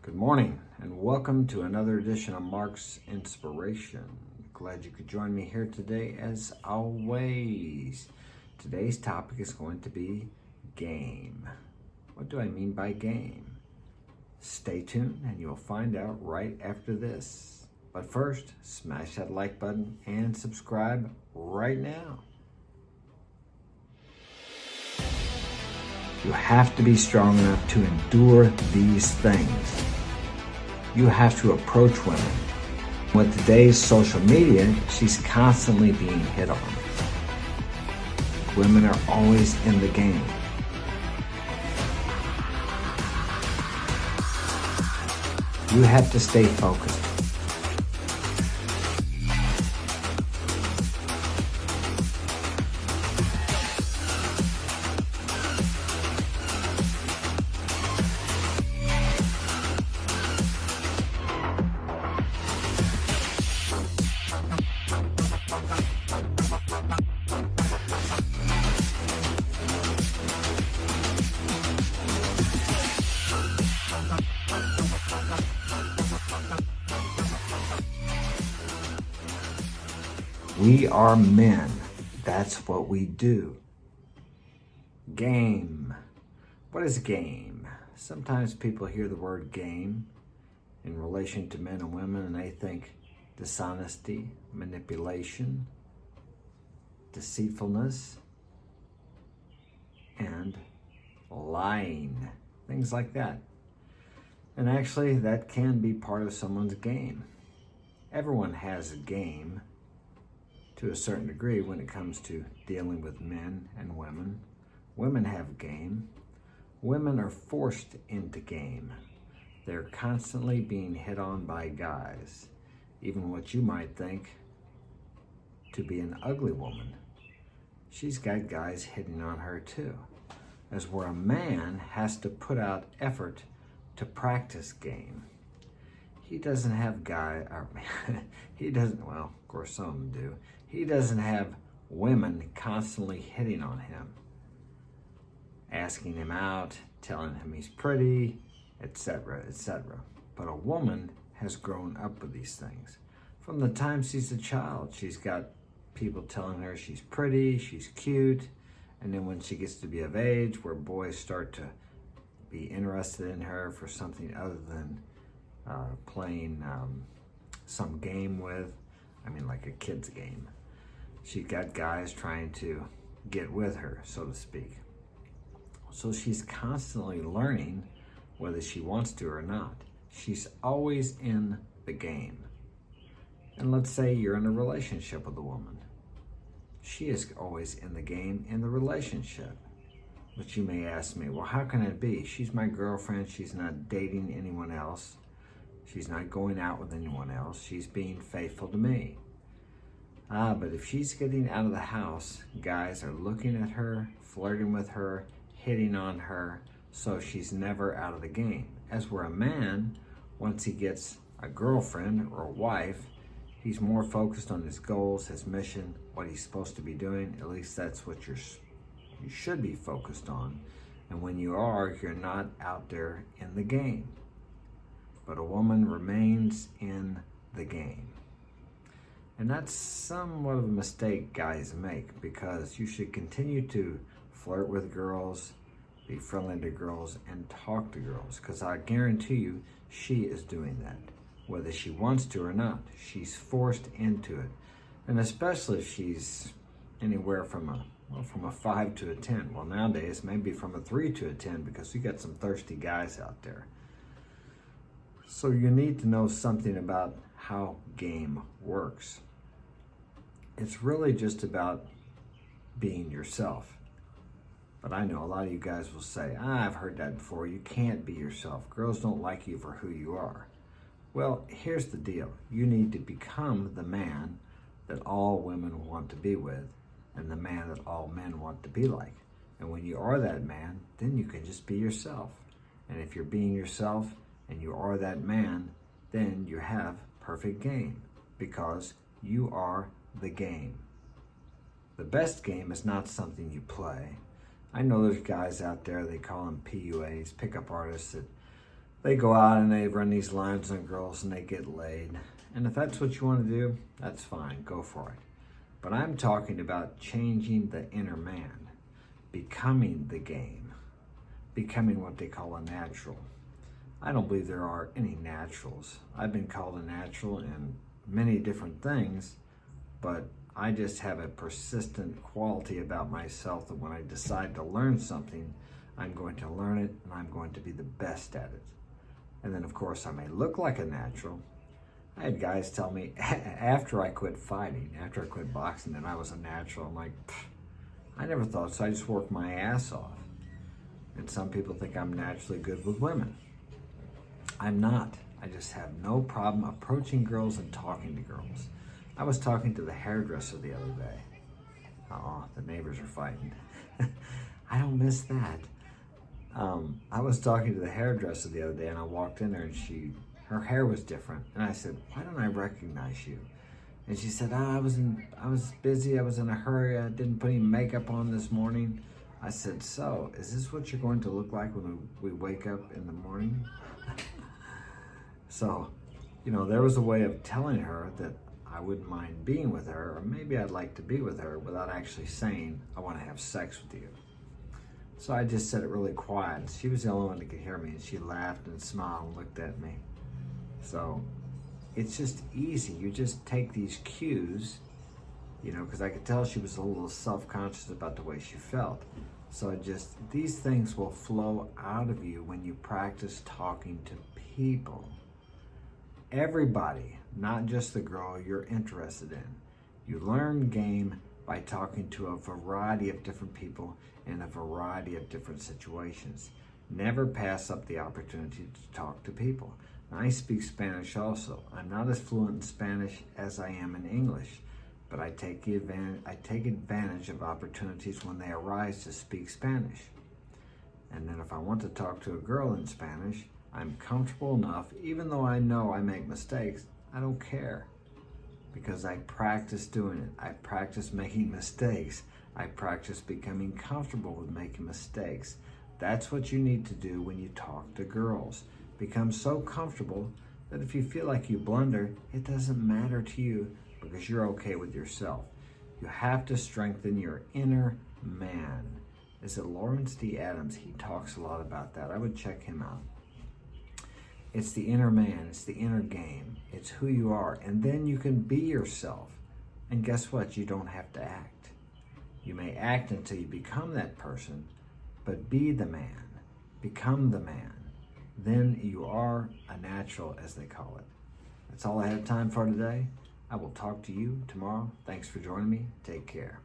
Good morning and welcome to another edition of Mark's Inspiration. Glad you could join me here today as always. Today's topic is going to be game. What do I mean by game? Stay tuned and you'll find out right after this. But first, smash that like button and subscribe right now. You have to be strong enough to endure these things. You have to approach women. With today's social media, she's constantly being hit on. Women are always in the game. You have to stay focused. We are men. That's what we do. Game. What is game? Sometimes people hear the word game in relation to men and women and they think dishonesty, manipulation, deceitfulness, and lying. Things like that. And actually, that can be part of someone's game. Everyone has a game to a certain degree when it comes to dealing with men and women. Women have game. Women are forced into game. They're constantly being hit on by guys, even what you might think to be an ugly woman. She's got guys hitting on her too. As where a man has to put out effort to practice game. He doesn't have well, of course some of them do. He doesn't have women constantly hitting on him, asking him out, telling him he's pretty, etc., etc. But a woman has grown up with these things. From the time she's a child, she's got people telling her she's pretty, she's cute, and then when she gets to be of age, where boys start to be interested in her for something other than playing some game with, like a kid's game. She got guys trying to get with her, so to speak. So she's constantly learning whether she wants to or not. She's always in the game. And let's say you're in a relationship with a woman. She is always in the game in the relationship. But you may ask me, well, how can it be? She's my girlfriend. She's not dating anyone else. She's not going out with anyone else. She's being faithful to me. But if she's getting out of the house, guys are looking at her, flirting with her, hitting on her, so she's never out of the game. As where a man, once he gets a girlfriend or a wife, he's more focused on his goals, his mission, what he's supposed to be doing. At least that's what you should be focused on. And when you are, you're not out there in the game. But a woman remains in the game. And that's somewhat of a mistake guys make, because you should continue to flirt with girls, be friendly to girls, and talk to girls, because I guarantee you she is doing that. Whether she wants to or not, she's forced into it. And especially if she's anywhere from a 5 to a 10. Well, nowadays, maybe from a 3 to a 10, because you got some thirsty guys out there. So you need to know something about how game works. It's really just about being yourself. But I know a lot of you guys will say, I've heard that before. You can't be yourself. Girls don't like you for who you are. Well, here's the deal. You need to become the man that all women want to be with, and the man that all men want to be like. And when you are that man, then you can just be yourself. And if you're being yourself and you are that man, then you have perfect game, because you are the game. The best game is not something you play. I know there's guys out there, they call them PUAs, pickup artists, that They go out and they run these lines on girls and they get laid. And if that's what you want to do, that's fine, go for it. But I'm talking about changing the inner man, becoming the game, becoming what they call a natural. I don't believe there are any naturals. I've been called a natural in many different things, but I just have a persistent quality about myself that when I decide to learn something, I'm going to learn it and I'm going to be the best at it. And then of course I may look like a natural. I had guys tell me after I quit fighting, after I quit boxing, that I was a natural. I'm like, I never thought so. I just worked my ass off. And some people think I'm naturally good with women. I'm not. I just have no problem approaching girls and talking to girls. I was talking to the hairdresser the other day. The neighbors are fighting. I don't miss that. I was talking to the hairdresser the other day and I walked in there and her hair was different. And I said, why don't I recognize you? And she said, I was busy, I was in a hurry, I didn't put any makeup on this morning. I said, so, is this what you're going to look like when we wake up in the morning? So, there was a way of telling her that I wouldn't mind being with her, or maybe I'd like to be with her without actually saying, I want to have sex with you. So I just said it really quiet. She was the only one that could hear me, and she laughed and smiled and looked at me. So it's just easy. You just take these cues, because I could tell she was a little self-conscious about the way she felt. So these things will flow out of you when you practice talking to people. Everybody, not just the girl you're interested in. You learn game by talking to a variety of different people in a variety of different situations. Never pass up the opportunity to talk to people. Now, I speak Spanish also. I'm not as fluent in Spanish as I am in English, but I take advantage of opportunities when they arise to speak Spanish. And then if I want to talk to a girl in Spanish, I'm comfortable enough, even though I know I make mistakes, I don't care. Because I practice doing it. I practice making mistakes. I practice becoming comfortable with making mistakes. That's what you need to do when you talk to girls. Become so comfortable that if you feel like you blunder, it doesn't matter to you because you're okay with yourself. You have to strengthen your inner man. Is it Lawrence D. Adams? He talks a lot about that. I would check him out. It's the inner man. It's the inner game. It's who you are. And then you can be yourself. And guess what? You don't have to act. You may act until you become that person, but be the man. Become the man. Then you are a natural, as they call it. That's all I have time for today. I will talk to you tomorrow. Thanks for joining me. Take care.